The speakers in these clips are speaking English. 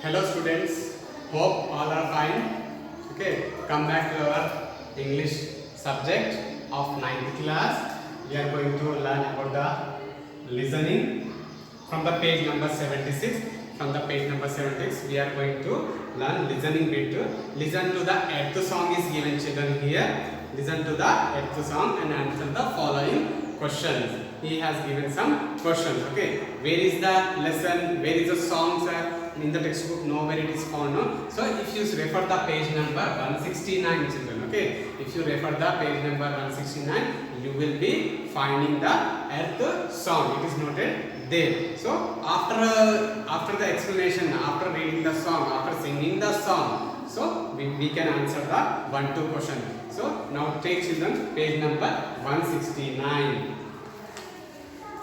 Hello students, hope all are fine. Okay, come back to our English subject of 9th class. We are going to learn about the listening from the page number 76. From the page number 76, we are going to learn listening bit. Listen to the earth song is given children here. Listen to the earth song and answer the following questions. He has given some questions. Okay, where is the lesson? Where is the song, sir? In the textbook, nowhere it is found. No? So if you refer the page number 169, children. Okay, if you refer the page number 169, you will be finding the earth song. It is noted there. So after the explanation, after reading the song, after singing the song, so we can answer the 1-2 question. So now take children page number 169.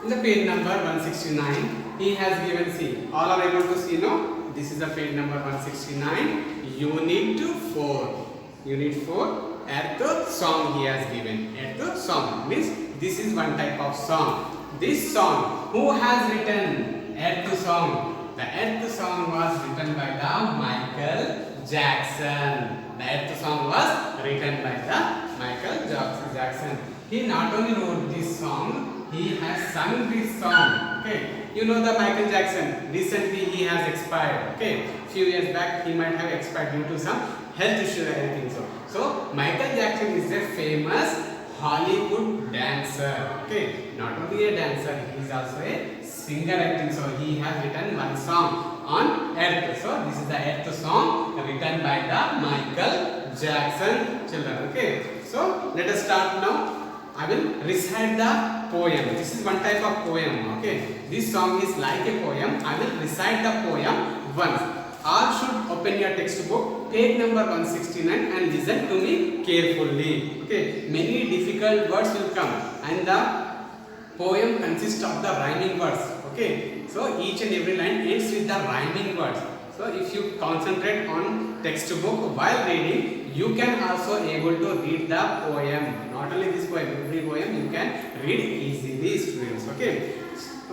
In the page number 169, he has given, see, all are able to see, no? This is the page number 169, unit 4. Unit 4, earth song he has given. Earth song means this is one type of song. This song, who has written earth song? The earth song was written by the Michael Jackson. The earth song was written by the Michael Jackson. He not only wrote this song, he has sung this song. Okay, you know the Michael Jackson. Recently he has expired. Okay, few years back he might have expired due to some health issue. I think so. So Michael Jackson is a famous Hollywood dancer. Okay, not only a dancer, he is also a singer. I think so. He has written one song on earth. So this is the earth song written by the Michael Jackson, children. Okay, so let us start now. I will recite the poem. This is one type of poem. Okay, this song is like a poem. I will recite the poem once. All should open your textbook, page number 169, and listen to me carefully. Okay, many difficult words will come, and the poem consists of the rhyming words. Okay, so each and every line ends with the rhyming words. So if you concentrate on textbook while reading, you can also able to read the poem. Not only this poem, every poem you can read easily, students. Okay,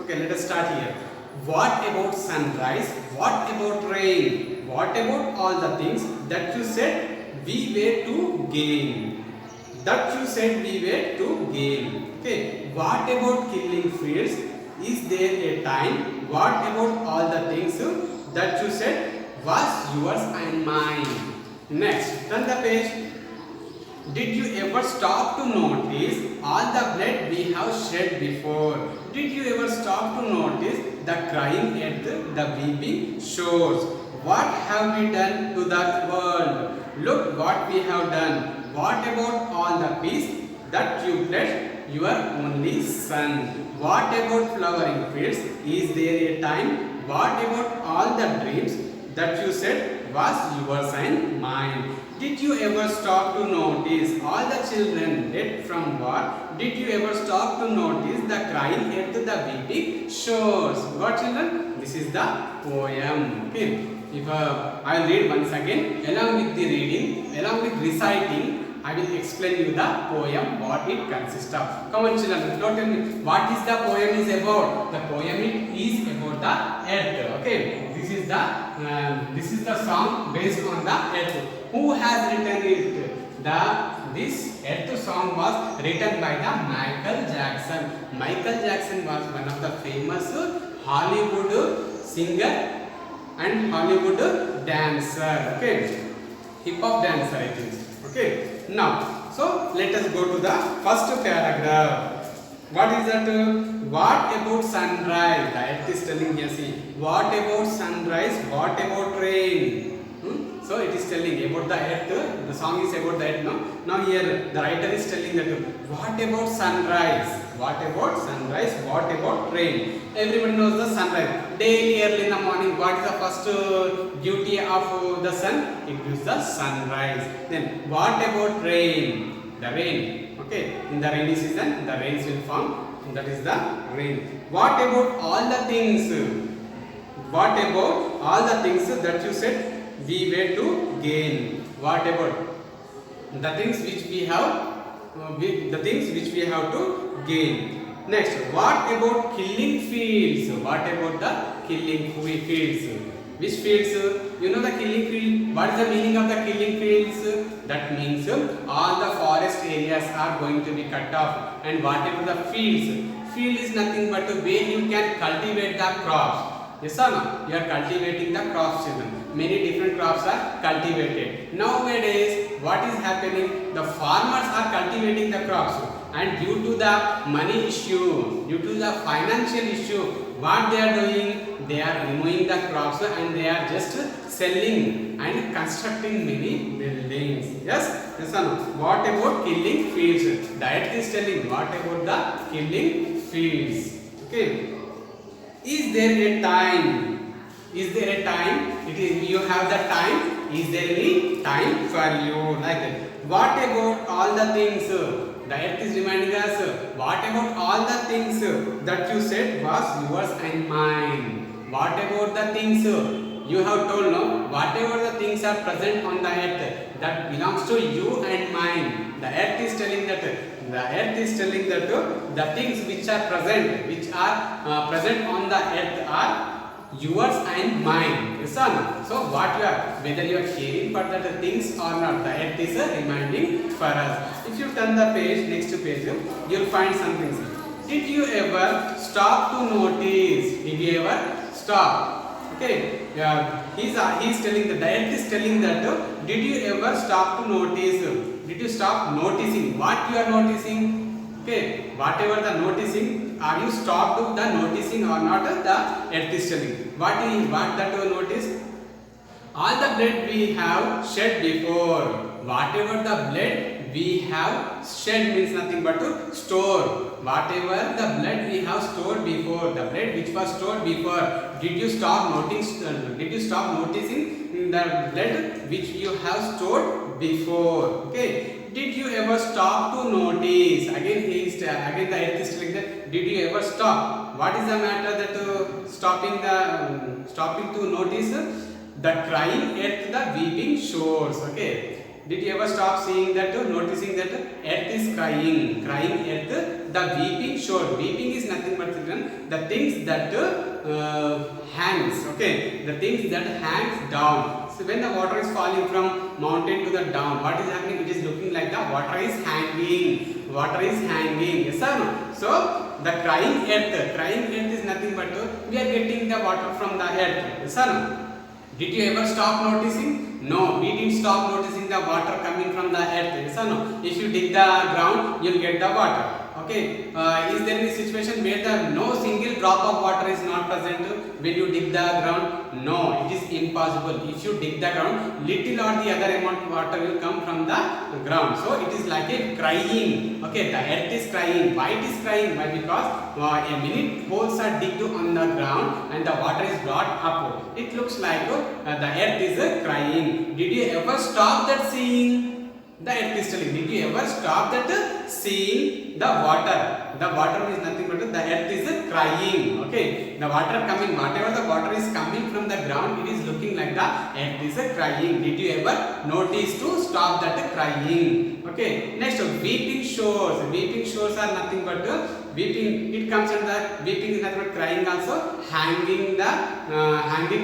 let us start here. What about sunrise? What about rain? What about all the things that you said we were to gain? That you said we were to gain. Okay, what about killing fields? Is there a time? What about all the things that you said was yours and mine? Next, turn the page. Did you ever stop to notice all the blood we have shed before? Did you ever stop to notice the crying at the weeping shores? What have we done to that world? Look what we have done. What about all the peace that you blessed your only son? What about flowering fields? Is there a time? What about all the dreams that you said was yours and mine? Did you ever stop to notice all the children dead from war? Did you ever stop to notice the crying at the weeping shores? What, children? This is the poem. Okay. If I will read once again, along with the reading, along with reciting, I will explain you the poem, what it consists of. Come on, children, don't tell me what is the poem is about. The poem is about the earth. Okay, this is the song based on the earth. Who has written it? This earth song was written by the Michael Jackson. Michael Jackson was one of the famous Hollywood singer and Hollywood dancer. Okay, hip hop dancer, I think. Okay. Now, so let us go to the first paragraph. What is that? What about sunrise? The earth is telling here, see. What about sunrise? What about rain? So it is telling about the earth. The song is about the earth. No? Now here the writer is telling that what about sunrise? What about sunrise? What about rain? Everybody knows the sunrise. Daily early in the morning, what is the first duty of the sun? It gives the sunrise. Then what about rain? The rain. Okay, in the rainy season, the rains will form. That is the rain. What about all the things? What about all the things that you said we were to gain? What about the things which we have? The things which we have to gain. Next, what about killing fields? What about the killing fields? Which fields? You know the killing field. What is the meaning of the killing fields? That means all the forest areas are going to be cut off, and whatever the fields. Field is nothing but where you can cultivate the crops. Yes or no? You are cultivating the crops, children. Many different crops are cultivated. Nowadays, what is happening? The farmers are cultivating the crops, and due to the money issue, due to the financial issue, what they are doing? They are removing the crops and they are just selling and constructing many buildings. Yes? Yes or no? What about killing fields? Diet is telling. What about the killing fields? Okay. Is there a time? Is there a time? It is you have the time. Is there any time for you? Like that. What about all the things? The earth is reminding us. What about all the things that you said was yours and mine? What about the things you have told? No, whatever the things are present on the earth that belongs to you and mine. The earth is telling that. The earth is telling that the things which are present, present on the earth are yours and mine. Yes or no? So what you are, whether you are caring for that things or not, the earth is reminding for us. If you turn the page, next page, you will find something. Did you ever stop to notice? Did you ever stop? Okay. He is telling that the earth is telling that. Did you ever stop to notice? Did you stop noticing what you are noticing? Okay, whatever the noticing, are you stopped the noticing or not? The earth is telling. What that you notice? All the blood we have shed before. Whatever the blood we have shed means nothing but to store. Whatever the blood we have stored before, the blood which was stored before, did you stop noticing? Did you stop noticing the blood which you have stored before? Okay. Did you ever stop to notice? Again the earth is telling that. Did you ever stop? What is the matter that stopping to notice? The crying earth, the weeping shores. Okay. Did you ever stop seeing that, noticing that earth is crying earth, the weeping shore. Weeping is nothing but the things that hangs. Okay, the things that hangs down. So when the water is falling from mountain to the down, what is happening? It is looking like the water is hanging. Water is hanging. Yes or no? So the crying earth is nothing but we are getting the water from the earth. Yes or no? Did you ever stop noticing? No, we didn't stop noticing the water coming from the earth. Yes or no? If you dig the ground, you will get the water. Okay. Is there any situation where no single drop of water is not present when you dig the ground? No, it is impossible. If you dig the ground, little or the other amount of water will come from the ground. So it is like a crying. Okay, the earth is crying. Why it is crying? Why? Because a minute holes are digged on the ground and the water is brought up. It looks like the earth is crying. Did you ever stop that seeing? The earth is telling. Did you ever stop that seeing the water? The water is nothing but the earth is crying. Okay, the water coming, whatever the water is coming from the ground, it is looking like the earth is crying. Did you ever notice to stop that crying? Okay, next weeping shores. Weeping shores are nothing but weeping. It comes under weeping is nothing but crying also, hanging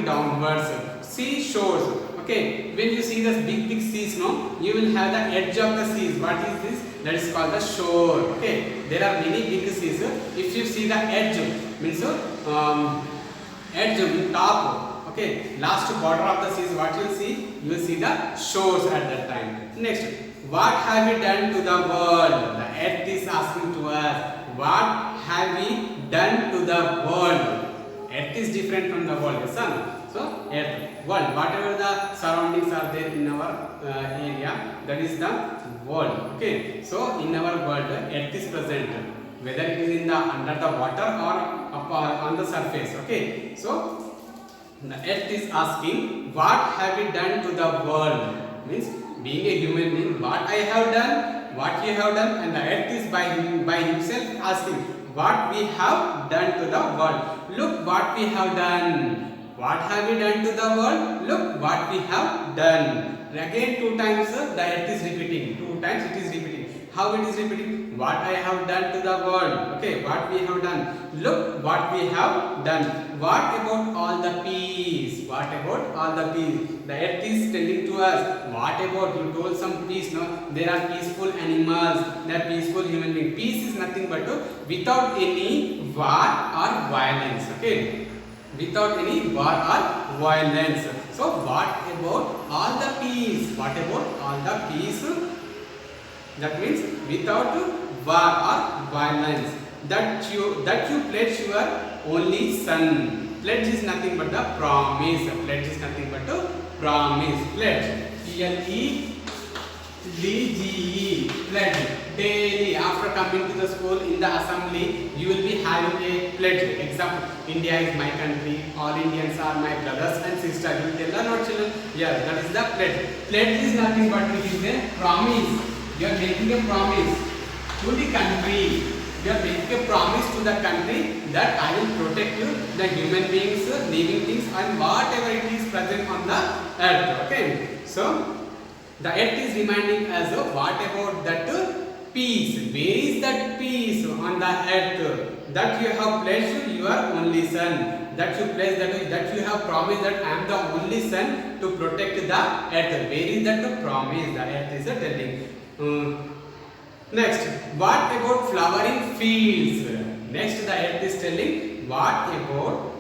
downwards. Sea shores. Okay, when you see this big seas, no, you will have the edge of the seas. What is this? That is called the shore. Okay, there are many big seas. If you see the edge, means edge top. Okay, last border of the seas. What you will see? You will see the shores at that time. Next, what have we done to the world? The earth is asking to us. What have we done to the world? Earth is different from the world. Yes, son. So, earth, world, whatever the surroundings are there in our area, that is the world. Okay. So, in our world, earth is present, whether it is in the under the water or up on the surface. Okay. So, the earth is asking, what have we done to the world? Means, being a human being, what I have done, what you have done, and the earth is by himself asking, what we have done to the world. Look what we have done. What have we done to the world? Look what we have done. Again 2 times the earth is repeating. 2 times it is repeating. How it is repeating? what I have done to the world. Okay, what we have done. Look what we have done. What about all the peace? What about all the peace? The earth is telling to us. What about, you told some peace, no? There are peaceful animals, there are peaceful human beings. Peace is nothing but without any war or violence. Okay, without any war or violence. So what about all the peace? What about all the peace? That means without war or violence. That you pledge your only son. Pledge is nothing but the promise. Pledge is nothing but a promise. Pledge. P-L-E-D-G-E. Pledge. Daily after coming to the school, in the assembly, you will be having a pledge. Example: India is my country. All Indians are my brothers and sisters. You will tell our children. Yes, that is the pledge. Pledge is nothing but it is a promise. You are making a promise to the country. You are making a promise to the country that I will protect you, the human beings, living things, and whatever it is present on the earth. Okay. So the earth is reminding us of what about that peace. Where is that peace on the earth? That you have pledged your only son. That you pledge that you have promised that I am the only son to protect the earth. Where is that promise? The earth is telling. Next, what about flowering fields? Next, the earth is telling what about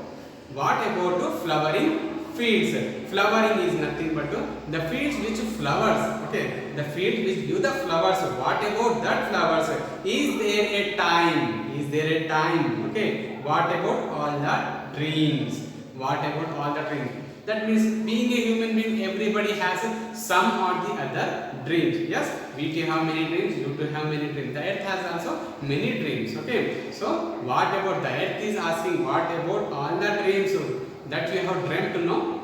flowering fields. Flowering is nothing but the fields which flowers. Okay, the field which give the flowers. What about that flowers? Is there a time? Is there a time? Okay, what about all the dreams? What about all the dreams? That means being a human being, everybody has some or the other dreams. Yes, we too have many dreams, you too have many dreams. The earth has also many dreams. Okay, so what about the earth is asking, what about all the dreams that you have dreamt to know?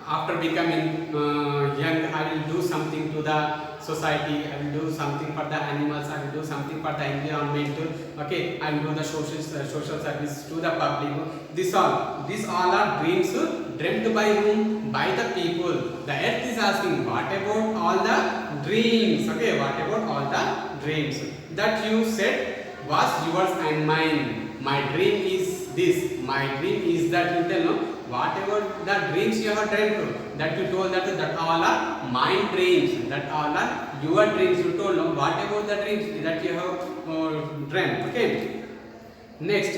After becoming young, I will do something to the society, I will do something for the animals, I will do something for the environment. Okay, I will do the social service to the public. These all are dreams dreamt by whom? By the people. The earth is asking, what about all the dreams? Okay, what about all the dreams that you said was yours and mine? My dream is this, my dream is that. You tell, no? Whatever the dreams you have dreamt, that you told that all are my dreams, that all are your dreams. You told, no? What about the dreams that you have dreamt? Okay. Next,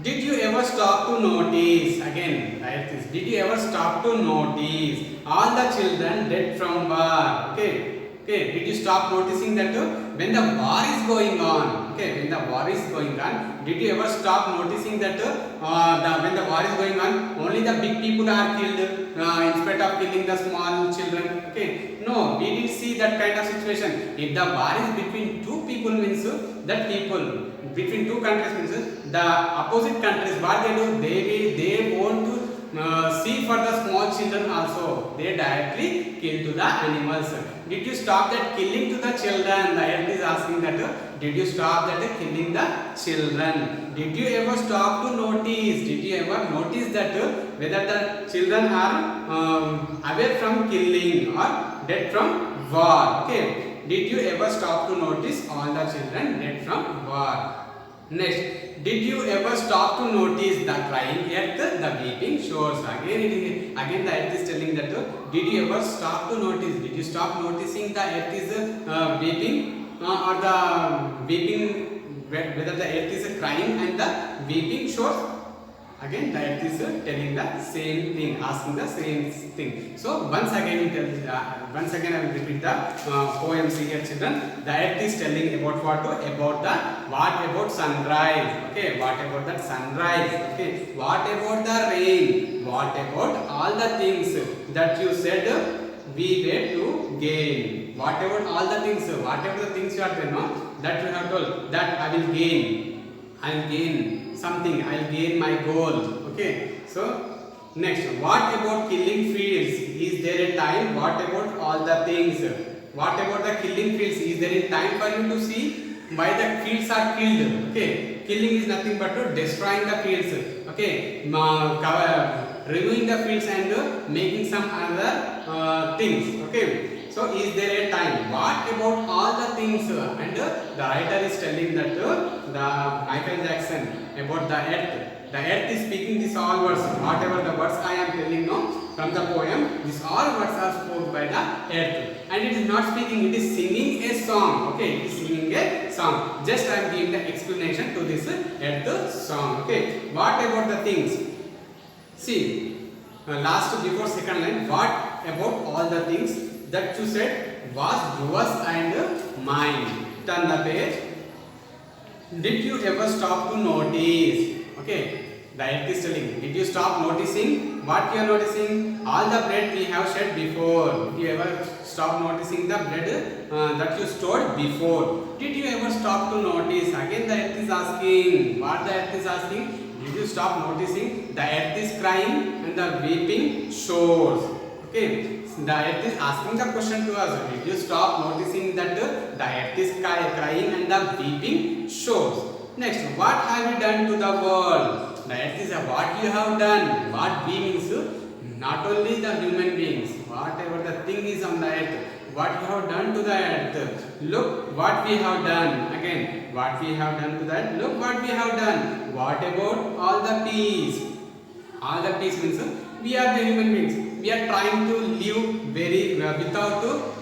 did you ever stop to notice? Again, right? Did you ever stop to notice all the children dead from war? Okay. Okay, did you stop noticing that when the war is going on? Okay, when the war is going on, did you ever stop noticing that when the war is going on, only the big people are killed instead of killing the small children? Okay, no, we didn't see that kind of situation. If the war is between two people, means that people between two countries, means the opposite countries, what they do, they want to see for the small children also. They directly kill to the animals. Did you stop that killing to the children? The earth is asking that. Did you stop that killing the children? Did you ever stop to notice? Did you ever notice that whether the children are away from killing or dead from war? Okay. Did you ever stop to notice all the children dead from war? Next, did you ever stop to notice the crying earth, the weeping shores? Again the earth is telling that. Did you ever stop to notice? Did you stop noticing the earth is weeping or the weeping, whether the earth is crying and the weeping shores? Again, the earth is telling the same thing, asking the same thing. So once again I will repeat the poems here, children. The earth is telling about what? About sunrise. Okay, what about that sunrise? Okay, what about the rain? What about all the things that you said we were to gain? What about all the things? Whatever the things you are doing, no? That you have told that I will gain. I will gain something. I will gain my goal. Okay. So next, what about killing fields? Is there a time? What about all the things? What about the killing fields? Is there a time for you to see why the fields are killed? Okay. Killing is nothing but destroying the fields. Okay. Removing the fields and making some other things. Okay. So is there a time? What about all the things? And the writer is telling that the Michael Jackson about the earth. The earth is speaking these all words. Whatever the words I am telling now from the poem, these all words are spoken by the earth. And it is not speaking, it is singing a song. Okay, it is singing a song. Just I am giving the explanation to this earth song. Okay, what about the things? See, last before second line, what about all the things that you said was yours and mine? Turn the page. Did you ever stop to notice? Okay, the earth is telling. Did you stop noticing? What you are noticing? All the bread we have said before. Did you ever stop noticing the bread that you stored before? Did you ever stop to notice? Again the earth is asking. What the earth is asking? Did you stop noticing? The earth is crying and the weeping shores. Okay, the earth is asking the question to us. Did you stop noticing that the earth is crying and the weeping shores? Next, what have you done to the world? The earth is what you have done. What we means not only the human beings, whatever the thing is on the earth, what you have done to the earth. Look what we have done. Again, what we have done to that. Look what we have done. What about all the peace? All the peace means we are the human beings. We are trying to live very without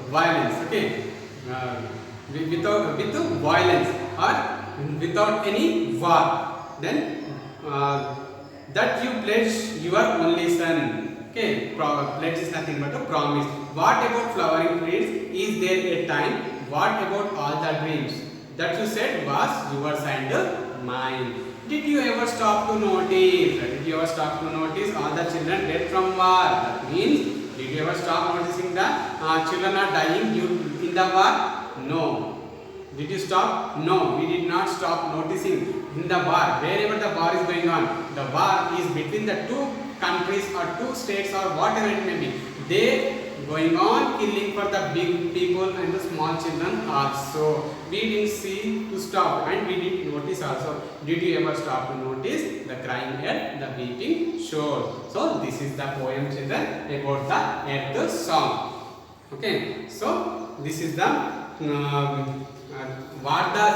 violence. Okay, with violence or without any war. Then that you pledge your only son. Okay, pledge is nothing but a promise. What about flowering trees? Is there a time? What about all the dreams that you said was yours and mine? Did you ever stop to notice? Did you ever stop to notice all the children dead from war? That means, did you ever stop noticing the children are dying in the war? No. Did you stop? No, we did not stop noticing in the war. Wherever the war is going on, the war is between the two countries or two states or whatever it may be. They going on killing for the big people and the small children also. We didn't see to stop and we did notice also. Did you ever stop to notice the crying earth, the weeping shore? So this is the poem, children, about the earth song. Okay, so this is the what the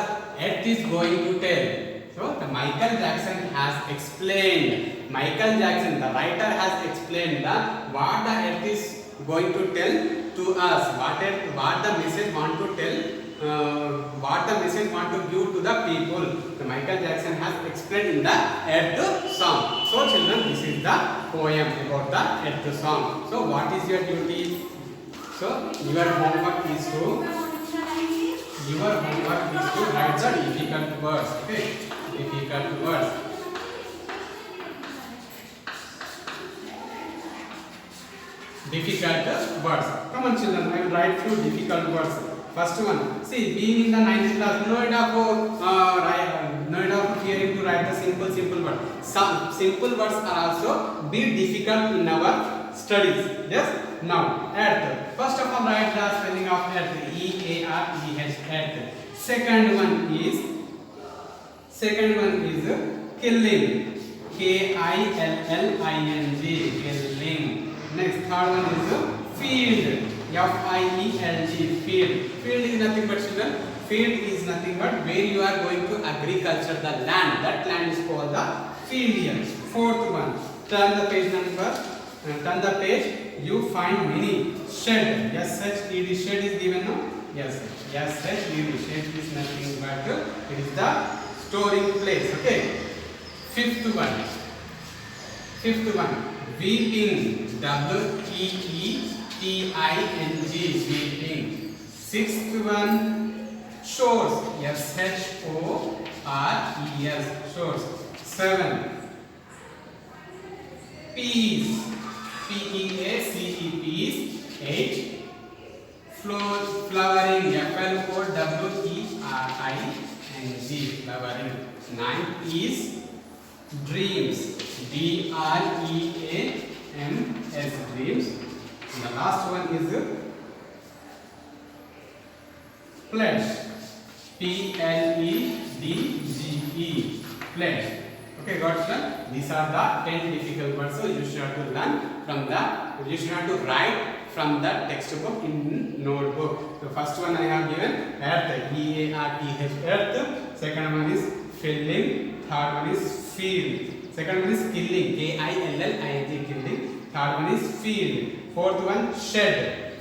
earth is going to tell. So the Michael Jackson has explained. Michael Jackson, the writer, has explained what the earth is going to tell to us. What the message want to tell. What the message want to give to the people. The Michael Jackson has explained in the earth song. So children, this is the poem about the earth song. So what is your duty? So your homework is to write the difficult words. Okay, difficult words. Difficult words. Come on, children. I will write few difficult words. First one. See, being in the 9th class, no need of fearing to write the simple words. Some simple words are also be difficult in our studies. Yes. Now, earth. First of all, write the spelling of earth. E-A-R-T-H. Earth. Second one is killing. K-I-L-L-I-N-G. Killing. Next, third one is field. F-I-E-L-G. Field. Field is nothing but, children. Field is nothing but where you are going to agriculture the land. That land is called the field here. Fourth one. Turn the page number. Turn the page. You find many shed. S-H-E-D. Shed is given now. Yes. S-H-E-D. Shed is nothing but it is the storing place. Okay. Fifth one. Weeping. W-E-E-P-I-N-G. Weeping. Sixth one. Shores. S-H-O-R-E-S. Shores. 7. Peace. P-E-A-C-E. Peace. 8. Flowering. F-L-O-W-E-R-I-N-G. Flowering. 9 is dreams. D-R-E-A-M-S. Dreams. And the last one is pledge. P-L-E-D-G-E. Pledge. Okay, got it? These are the 10 difficult words. So you should have to learn from the. You should have to write from the textbook in notebook. The first one I have given earth, E-A-R-T-H, earth. Second one is filling. Third one is field. Second one is killing, K-I-L-L-I-N-G, killing. Third one is field. Fourth one shed,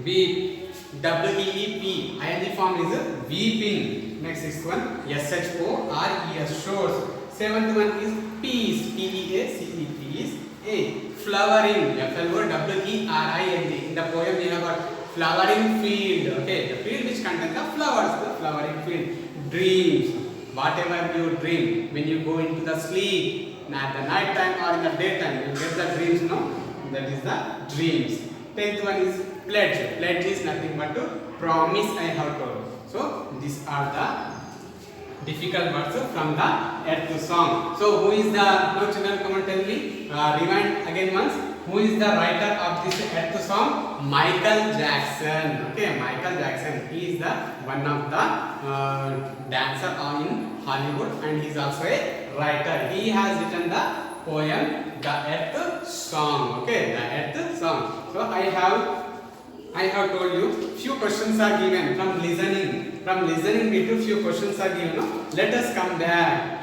weep, W-E-E-P, ing form is weeping. Next sixth one S-H-O-R-E-S, shores. Seventh one is peace, P-E-A-C-E, peace. A, flowering, F-L-O-W-E-R-I-N-G. In the poem we have got flowering field, okay, the field which contains the flowers, the flowering field. Dreams, whatever you dream when you go into the sleep, at the night time or in the daytime, you get the dreams, no? That is the dreams. 10th one is pledge. Pledge is nothing but to promise, I have told. So these are the difficult words from the earth song. So who is the, now children come and tell me, rewind again once. Who is the writer of this earth song? Michael Jackson. Okay, Michael Jackson. He is the one of the dancer in Hollywood, and he is also a writer. He has written the poem The Earth Song. Okay, The Earth Song. So I have told you few questions are given from listening. From listening video few questions are given. No? Let us come back.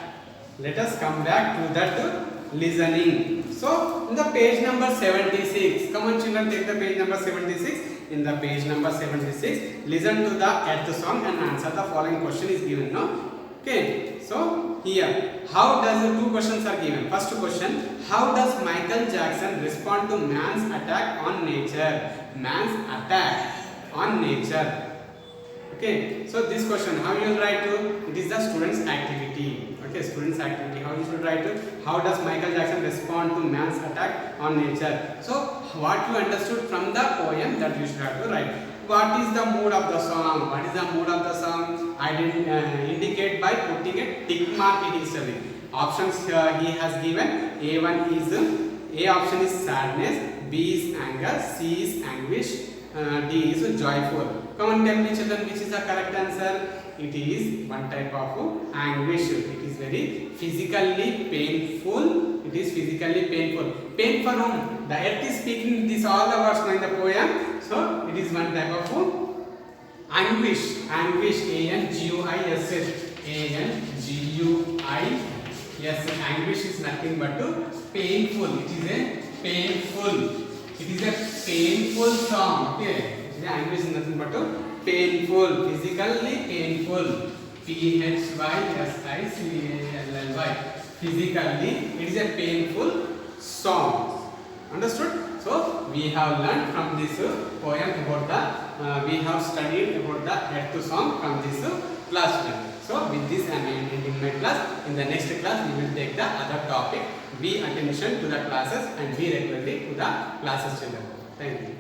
Let us come back to that listening. So in the page number 76, come on children, take the page number 76. In the page number 76, listen to the earth song and answer the following question is given. No? Okay, so here, how does the two questions are given? First question, how does Michael Jackson respond to man's attack on nature? Man's attack on nature. Okay, so this question, how you will write to? It is the student's activity. Okay, student's activity. How you should write to? How does Michael Jackson respond to man's attack on nature? So, what you understood from the poem that you should have to write. What is the mood of the song? What is the mood of the song? I did indicate by putting a tick mark initially. Options he has given. A1 is A option is sadness, B is anger, C is anguish, D is joyful. Come on, tell me children, which is the correct answer? It is one type of anguish. It is very physically painful. It is physically painful. Pain for whom? The earth is speaking this all the words in the poem. So it is one type of anguish. Anguish, A-N-G-U-I-S-H. A-N-G-U-I-S. Anguish is nothing but painful. It is a painful. It is a painful song. Okay. The anguish is nothing but painful, physically painful. P-H-Y-S-I-C-A-L-L-Y. Physically, it is a painful song. Understood? So we have learned from this poem about the. We have studied about the earth song from this class. So with this I am ending my class. In the next class we will take the other topic. Be attention to the classes and be regularly to the classes children. Thank you.